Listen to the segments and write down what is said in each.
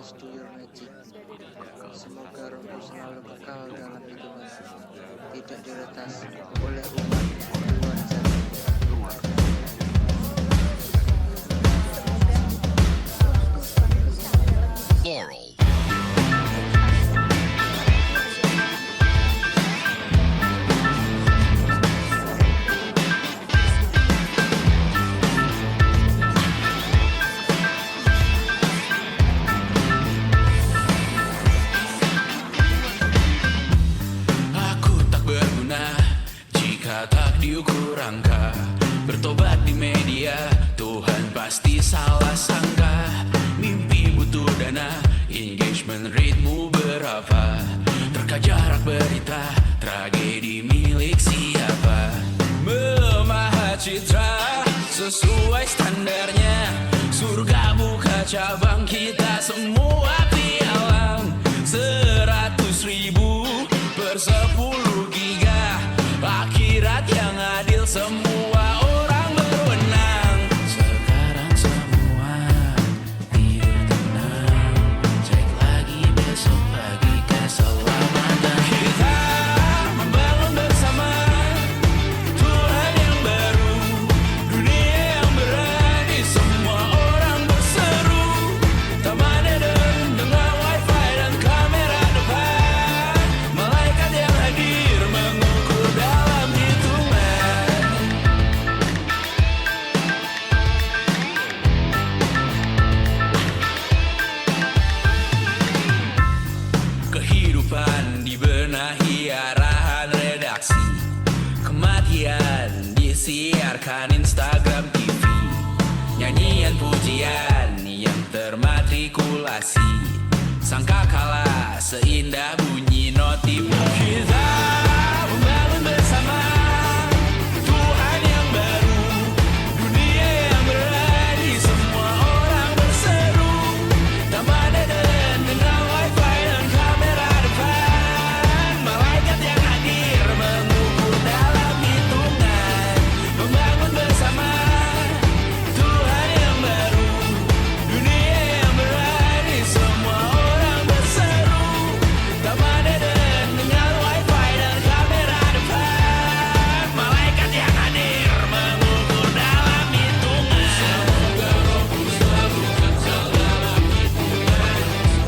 access to your magic. Semoga rohmu selalu kekal dalam hitungan, tidak diretas oleh umat di luar sana. Laurel. Aku tak berguna jika tak diukur angka. Bertobat di media, Tuhan pasti salah sangka. Mimpi butuh dana, engagement ritmu berapa? Terka jarak berita, tragedi milik siapa? Memahat citra sesuai standarnya. Surga buka cabang, kita semua pialang. 100.000 per 10 giga. Akhirat yang adil, semua orang berwenang. Sekarang semua tidur tenang. Cek lagi besok pagi keselamatan. Kita membangun bersama Tuhan yang baru, dunia yang berani. Semua orang berseru. Taman Eden dengan wifi dan kamera depan. Malaikat yang hadir mengukur dalam hitungan. Kehidupan dibenahi arahan redaksi. Kematian disiarkan Instagram TV. Nyanyian pujian yang termatrikulasi. Sangka kalah seindah bunyi notif. Kita membangun bersama Tuhan yang baru, dunia yang berani. Semua orang berseru. Taman Eden dengan wifi dan kamera depan. Malaikat yang hadir mengukur dalam hitungan. Membangun bersama Tuhan yang baru, dunia yang berani. Semua orang berseru. Taman Eden dengan wifi dan kamera depan. Malaikat yang hadir mengukur dalam hitungan. Semoga rohmu selalu kekal dalam hitungan.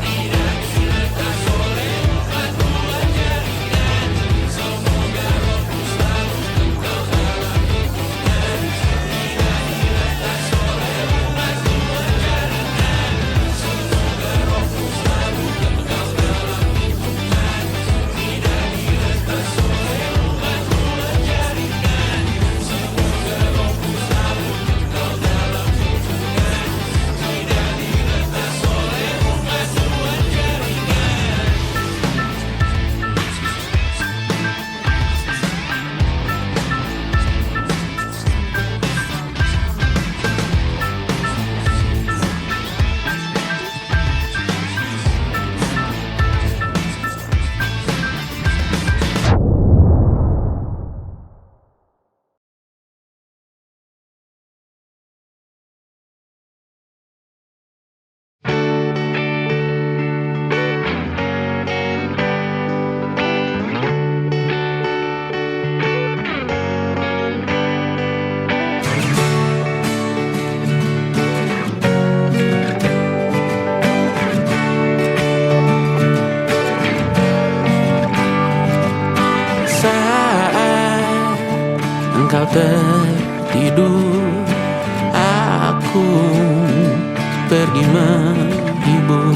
Tidak diletas oleh batu jaringan. Semoga rohmu selalu kekal dalam hitungan. Tidak diletas oleh batu jaringan. Semoga rohmu selalu kekal dalam hitungan. Tidak diletas oleh batu jaringan. Semoga rohmu selalu kekal dalam hitungan. Tidak diletas oleh batu jaringan. Saat engkau tertidur, aku pergi menghibur.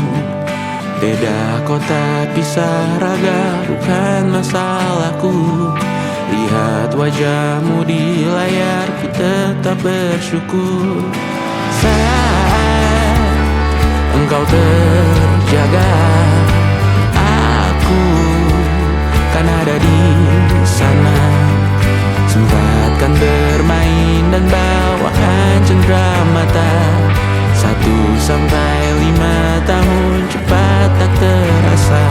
Beda kota pisah raga bukan masalahku. Lihat wajahmu di layar, ku tetap bersyukur. Saat engkau terjaga, aku kan ada di sana. Sempatkan bermain dan bawakan cenderamata. 1-5 tahun cepat tak terasa.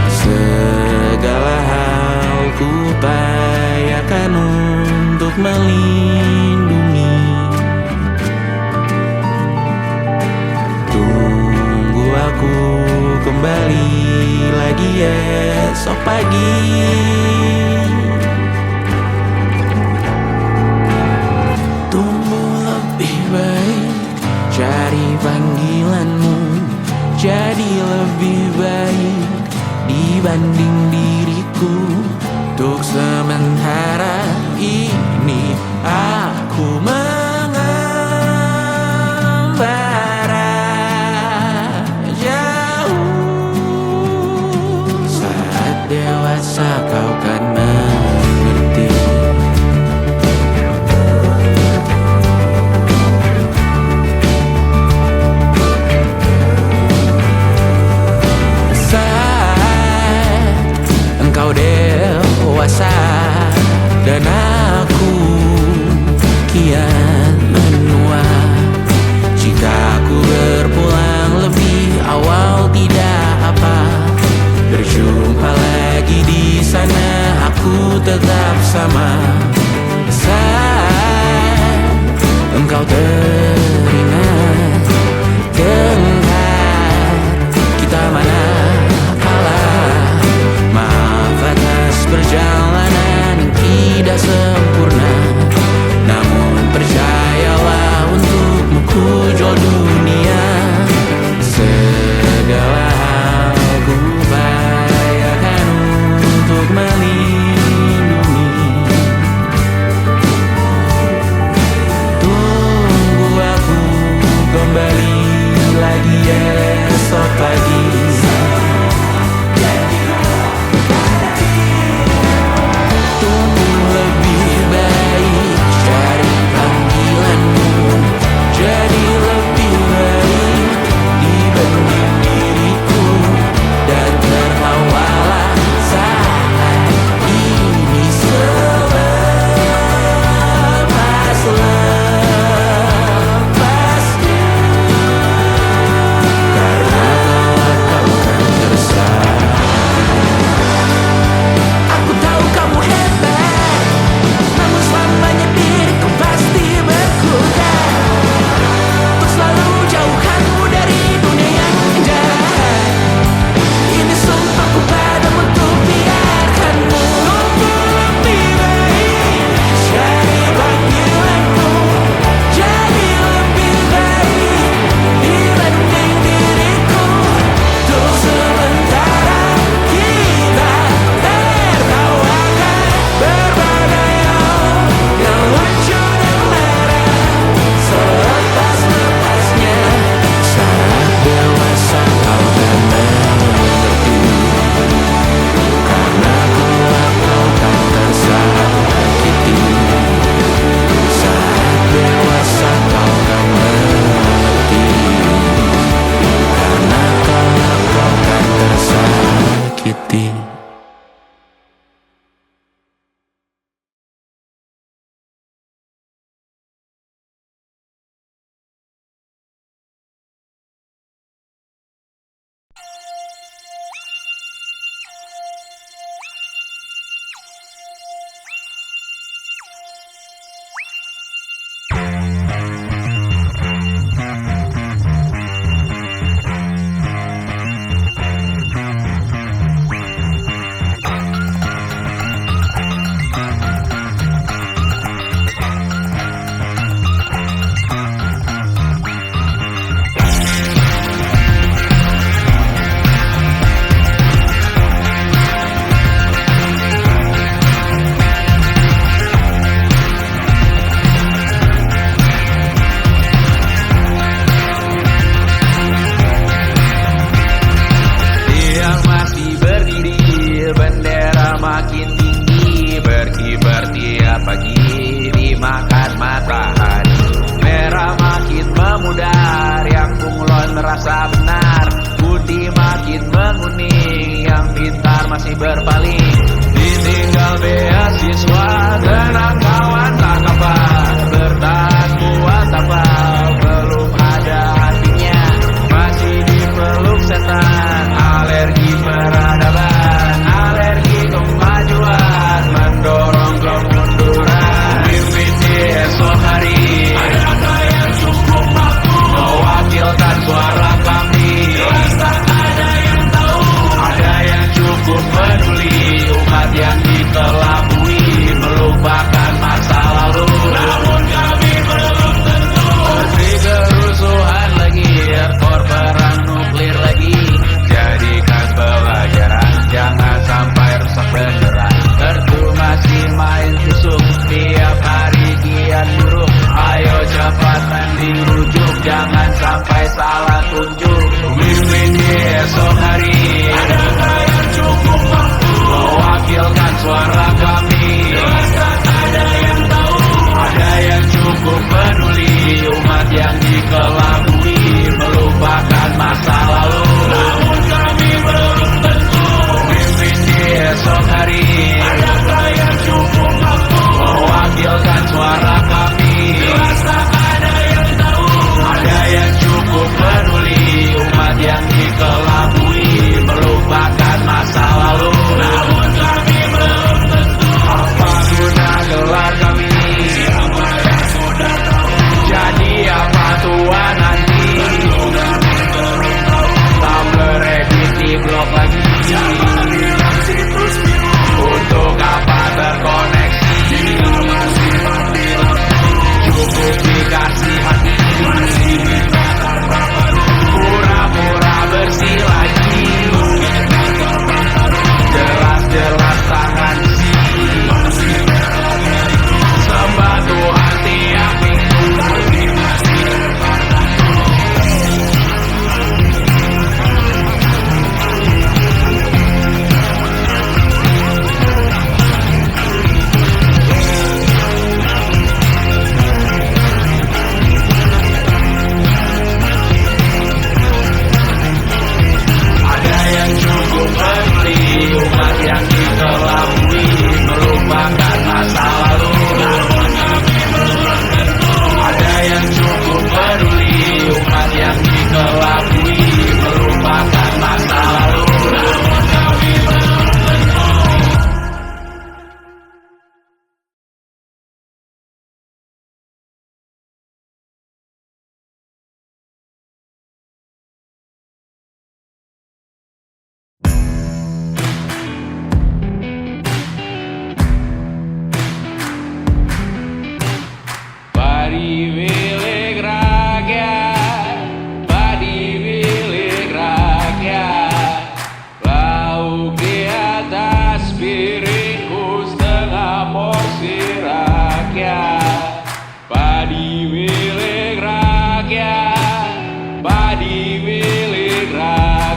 Segala hal ku upayakan untuk melindungi. Tunggu aku kembali lagi esok pagi. Tumbuh lebih baik, cari panggilanmu, jadi lebih baik dibanding diriku. Untuk sementara ini aku mengembara jauh. Saat dewasa kau kan mengerti. Saat engkau dewasa dan aku kian menua. Jika aku berpulang lebih awal tidak apa, berjumpa lagi di sana aku tetap sama. Saat engkau teringat tengkar kita mana kalah. Maaf atas perjalanan yang tidak sempurna, namun percayalah untukmu ku jual dunia. Segala hal ku upayakan untuk melindungi. Tunggu aku kembali lagi esok pagi. merasa benar. Budi makin menguning, yang pintar masih berpaling. Ditinggal beasiswa, tenang kawan tak kabar. Bertahan buat apa, belum ada artinya. Masih dipeluk setan, alergi peradaban. Alergi kemajuan, mendorong kemunduran. Mimpi di esok hari, adakah yang cukup mampu mewakilkan suara kami? Jelas tak ada yang tahu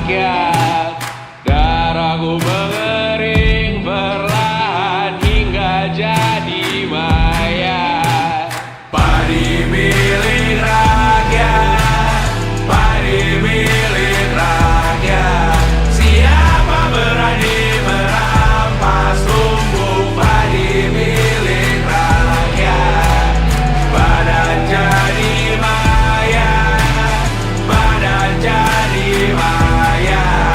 rakyat. Darahku mengering perlahan hingga jadi mayat. Padi milik rakyat, padi milik rakyat. Siapa berani merampas lumbung padi milik rakyat? Badan jadi mayat, badan jadi mayat.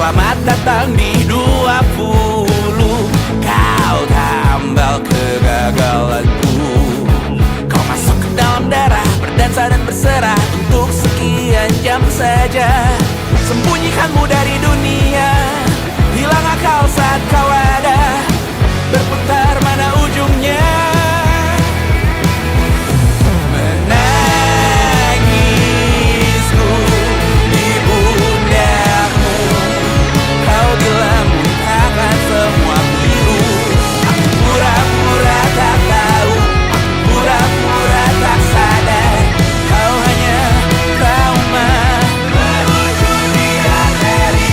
selamat datang di 20. Kau tambal kegagalanku. Kau masuk ke dalam darah, berdansa dan berserah untuk sekian jam saja. Sembunyikanmu dari dunia, hilang akal saat kau ada, berputar mana ujungnya. Menangisku di pundakmu, kau bilang muntahkan semua pilu. Aku pura-pura tak tahu, pura-pura tak sadar, kau hanya trauma merujuk di arteri.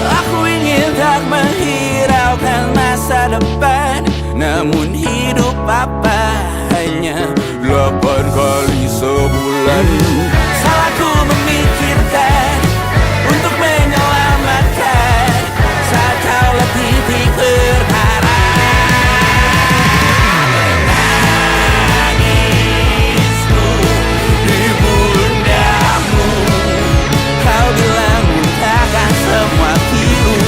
Aku ingin tak menghiraukan masa depan, namun hidup apa hanya 8 kali sebulan. Salahku memikirkan untuk menyelamatkan saat kau titik perkara. Menangisku di pundakmu, kau bilang muntahkan semua pilu.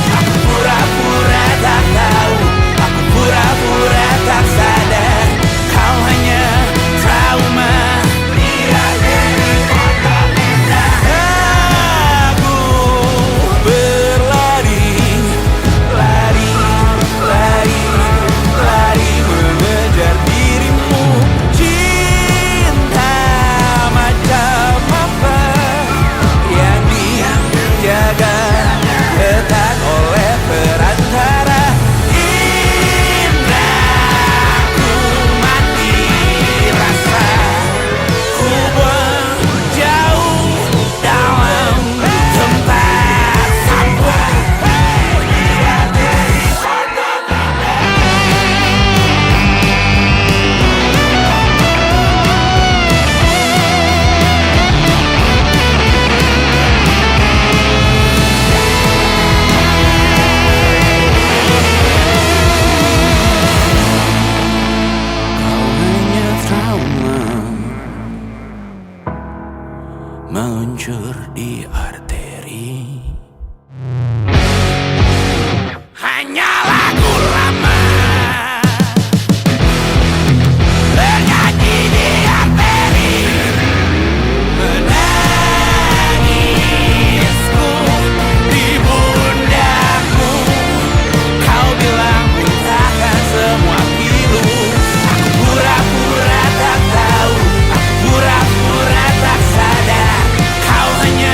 Aku pura-pura tak tahu, aku pura-pura tak sadar, kau hanya trauma. Aku berlari, lari, lari, lari mengejar dirimu. Cinta macam apa yang dijaga ketat oleh perantara? Indahku mati rasa, ku buang jauh dalam tempat sampah. Kau hanya trauma meluncur di arteri. Hanya lagu lama bernyanyi di arteri. Menangisku di pundakmu, kau bilang muntahkan semua pilu. Aku pura-pura tak tahu, aku pura-pura tak sadar, kau hanya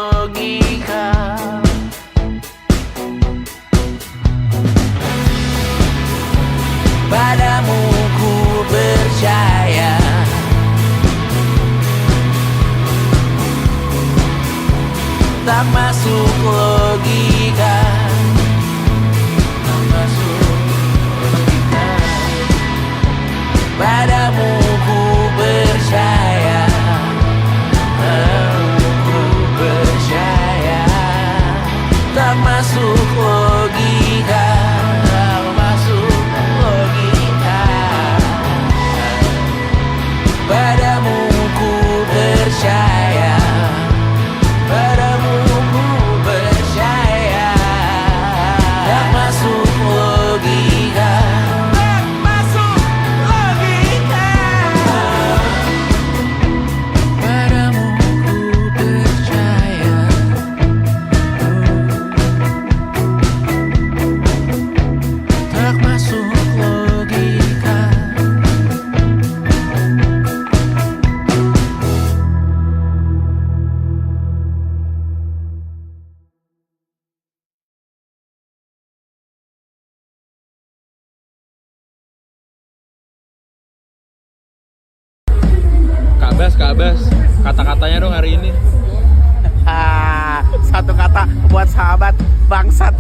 logika. Padamu ku percaya, tak masuk logika, tak masuk logika. Padamu ku percaya, padamu ku percaya, tak masuk logika, tak masuk logika. Padamu ku percaya, padamu ku percaya, tak masuk logika, tak masuk logika. Padamu ku percaya, tak masuk logika. Kak Bas, kata-katanya dong hari ini. Satu kata buat sahabat bangsat.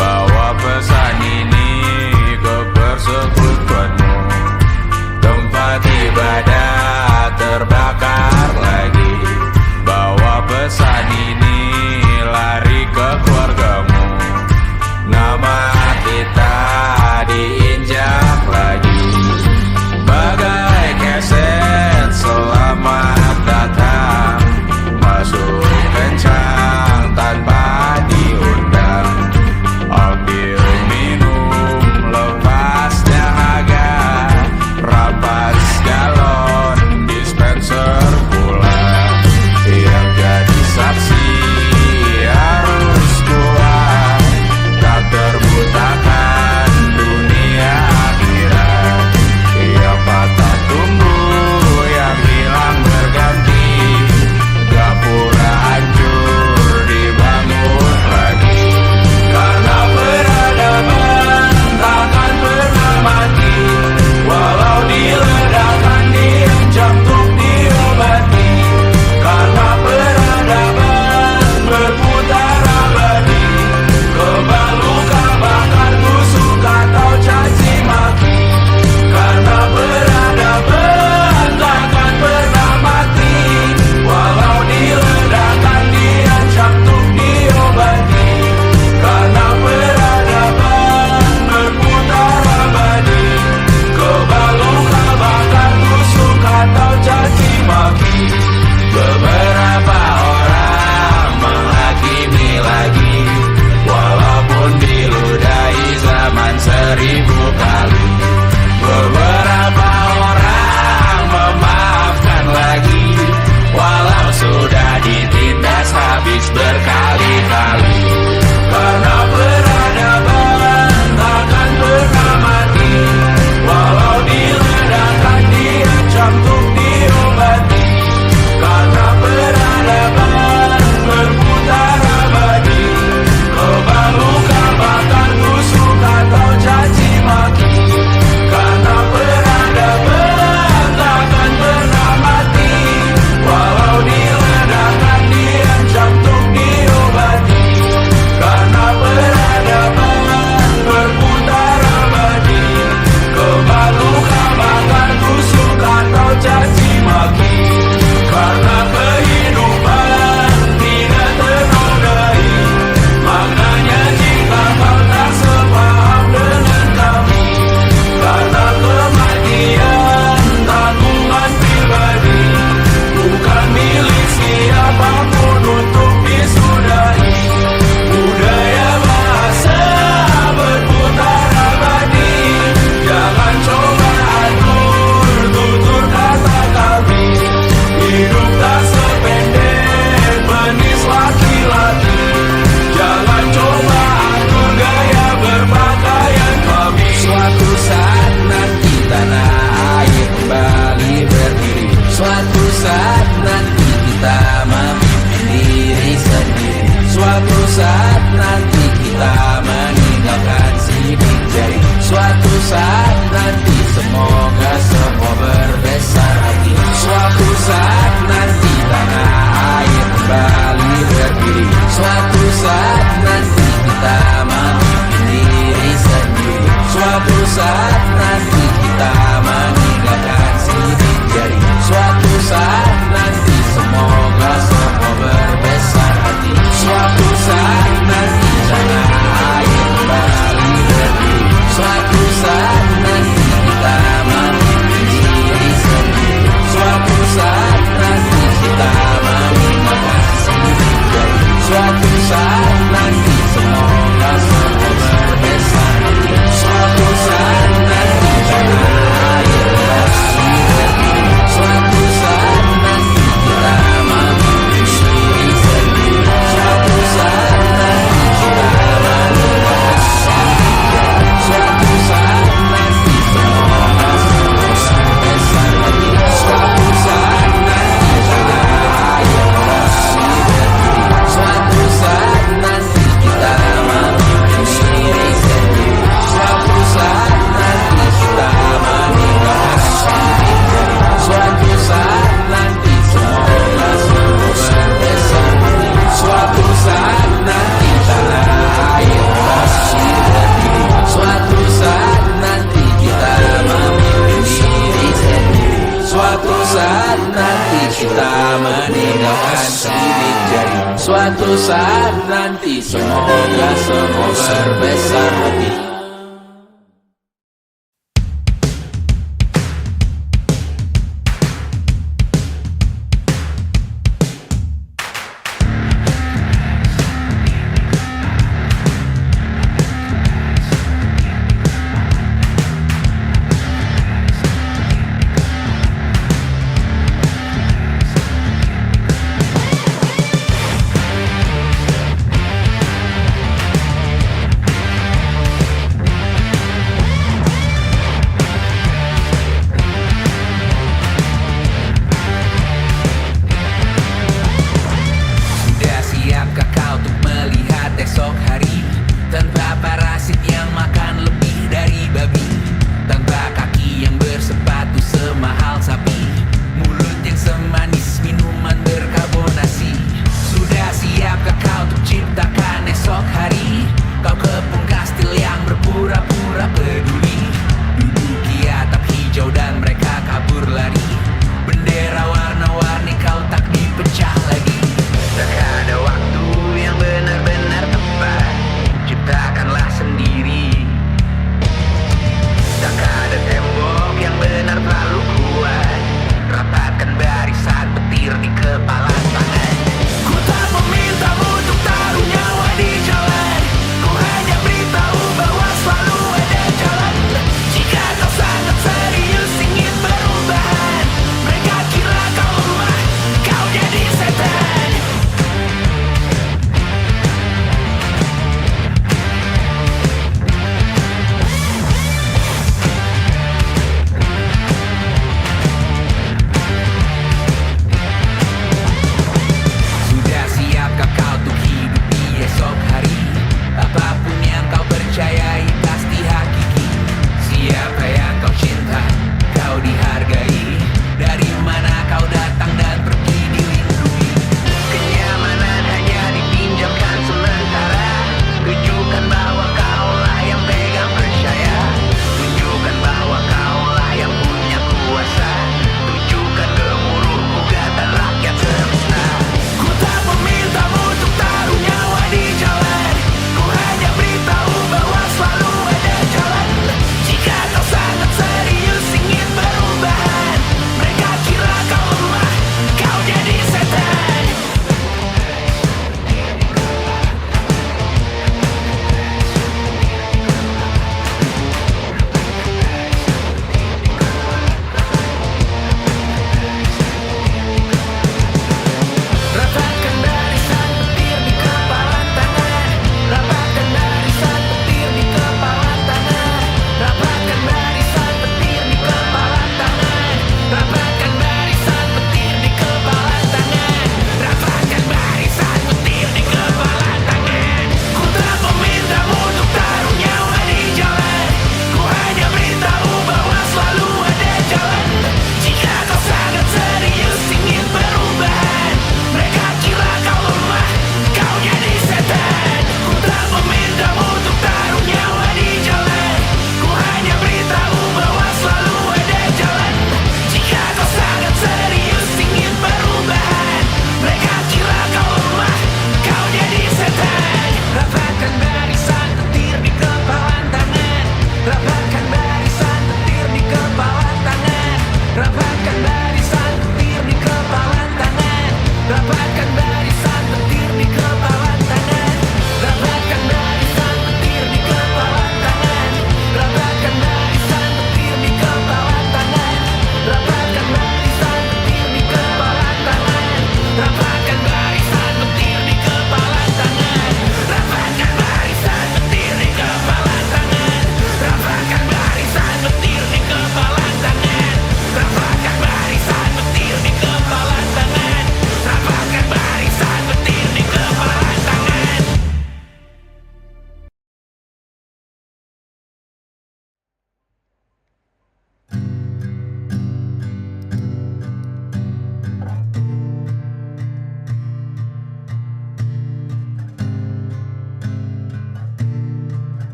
Bawa pesan ini ke persekutuanmu, suatu saat nanti. Semoga semua berbesar hati.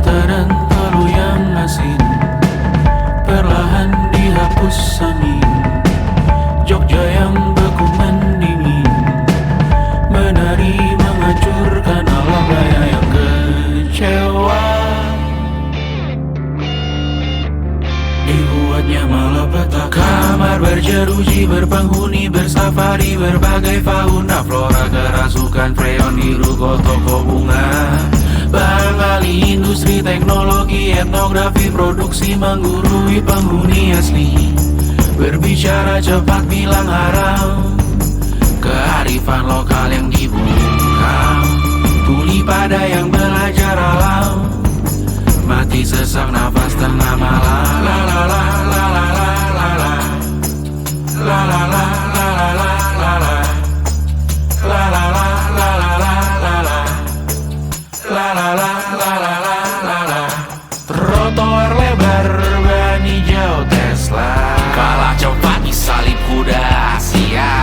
mata dan talu yang asin perlahan dihapus angin. Jogja yang beku mendingin, menari menghancurkan alam raya yang kecewa. Dibuatnya malapetaka, kamar berjeruji, berpenghuni, bersafari, berbagai fauna flora, kerasukan freon di ruko toko bunga. Bahan ahli industri, teknologi, etnografi, produksi menggurui penghuni asli. Berbicara cepat bilang haram, kearifan lokal yang dibungkam. Tuli pada yang belajar alam, mati sesak nafas tengah malam. La la la la la la la la. La la la la la la la la. La la la la la la la la. La la la la la la la la. Trotoar lebar ban hijau Tesla, kalah cepat disalip kuda Asia,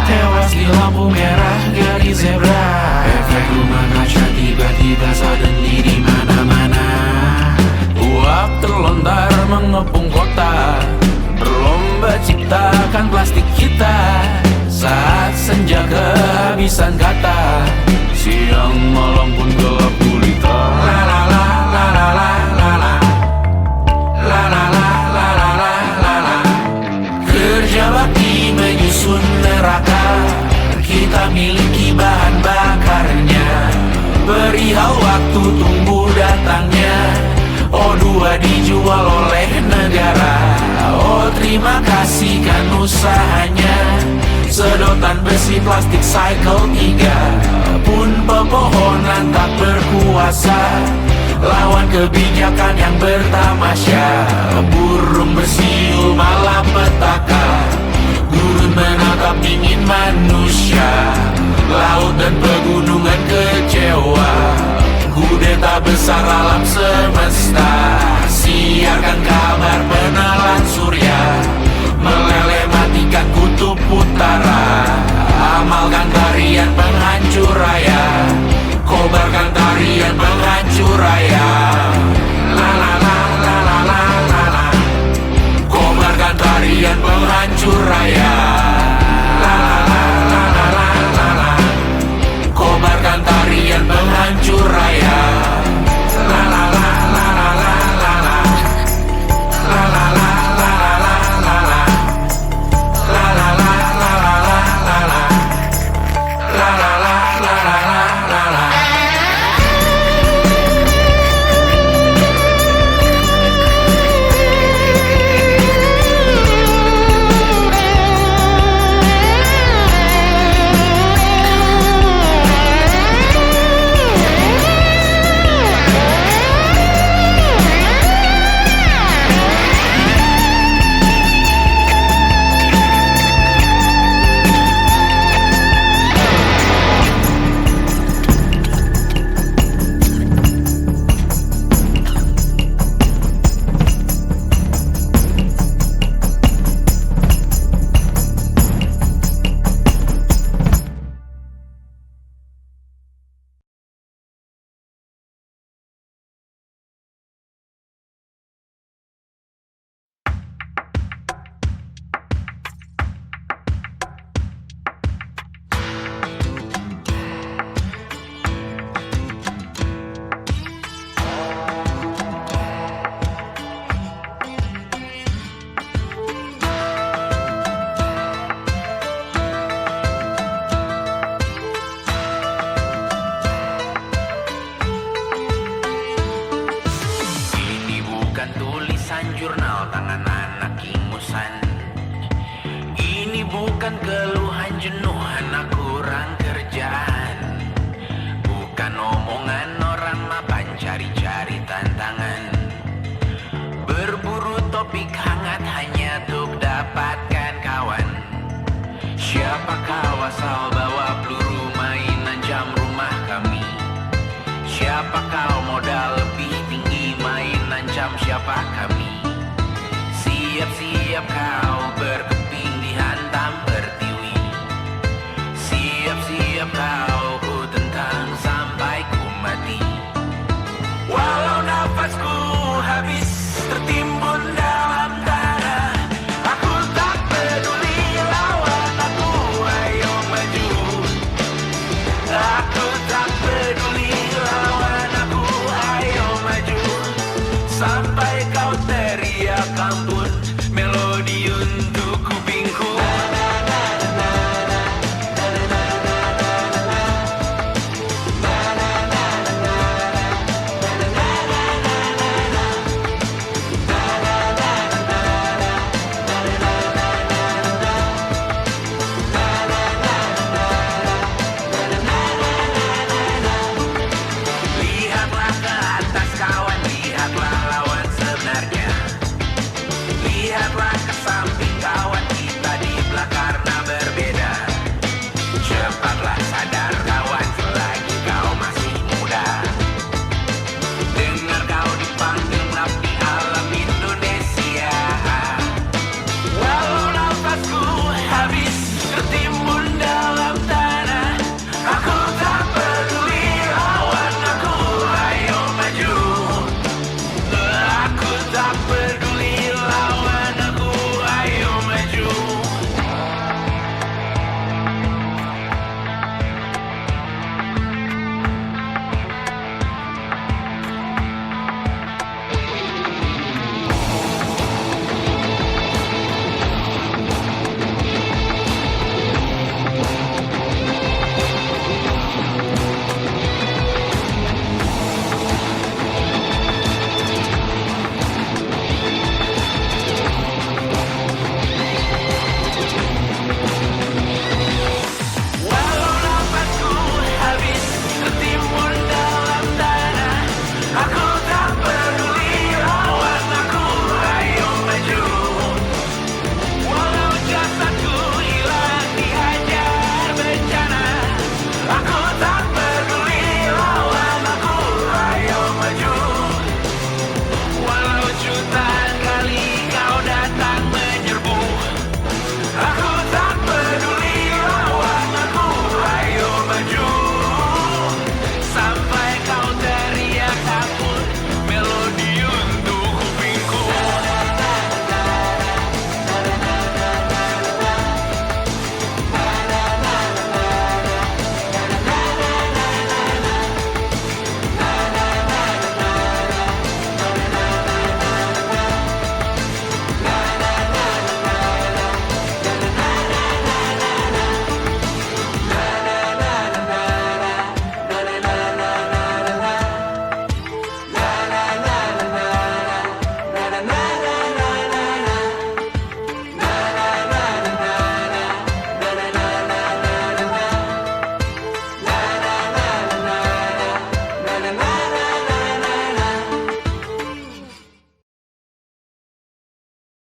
tewas di lampu merah garis zebra. Efek rumah kaca tiba-tiba suddenly di mana-mana. Uap terlontar mengepung kota, berlomba ciptakan plastik kita. Saat senja kehabisan kata, siang malam pun gelap gulita. La la la la la la la la. La la la la la la la la. Kerja bakti menyusun neraka, kita miliki bahan bakarnya. Perihal waktu tunggu datangnya, O2 dijual oleh negara. Oh terima kasih kan usahanya. Sedotan besi plastik cycle 3 pun pepohonan tak berkuasa lawan kebijakan yang bertamasya. Burung bersiul malapetaka, gurun menatap dingin manusia. Laut dan pegunungan kecewa, kudeta besar alam semesta. Siarkan kabar penelan surya, meleleh matikan kutub utara. Amalkan tarian penghancur raya, kobarkan tarian penghancur raya. La la la la la la la la. Kobarkan tarian penghancur raya. La la la la la la la la. Kobarkan tarian penghancur raya. La la la la la la la la. La la la la la la la la. La la la la la la la la. La la la la la la la la. jurnal tangan anak ingusan. Ini bukan keluhan jenuh anak kurang kerjaan, bukan omongan orang mapan cari-cari tantangan. Berburu topik hangat hanya untuk dapatkan kawan. Siapa kau asal bawa peluru mainan jam rumah kami? Siapa kau modal lebih tinggi mainan jam siapa kami?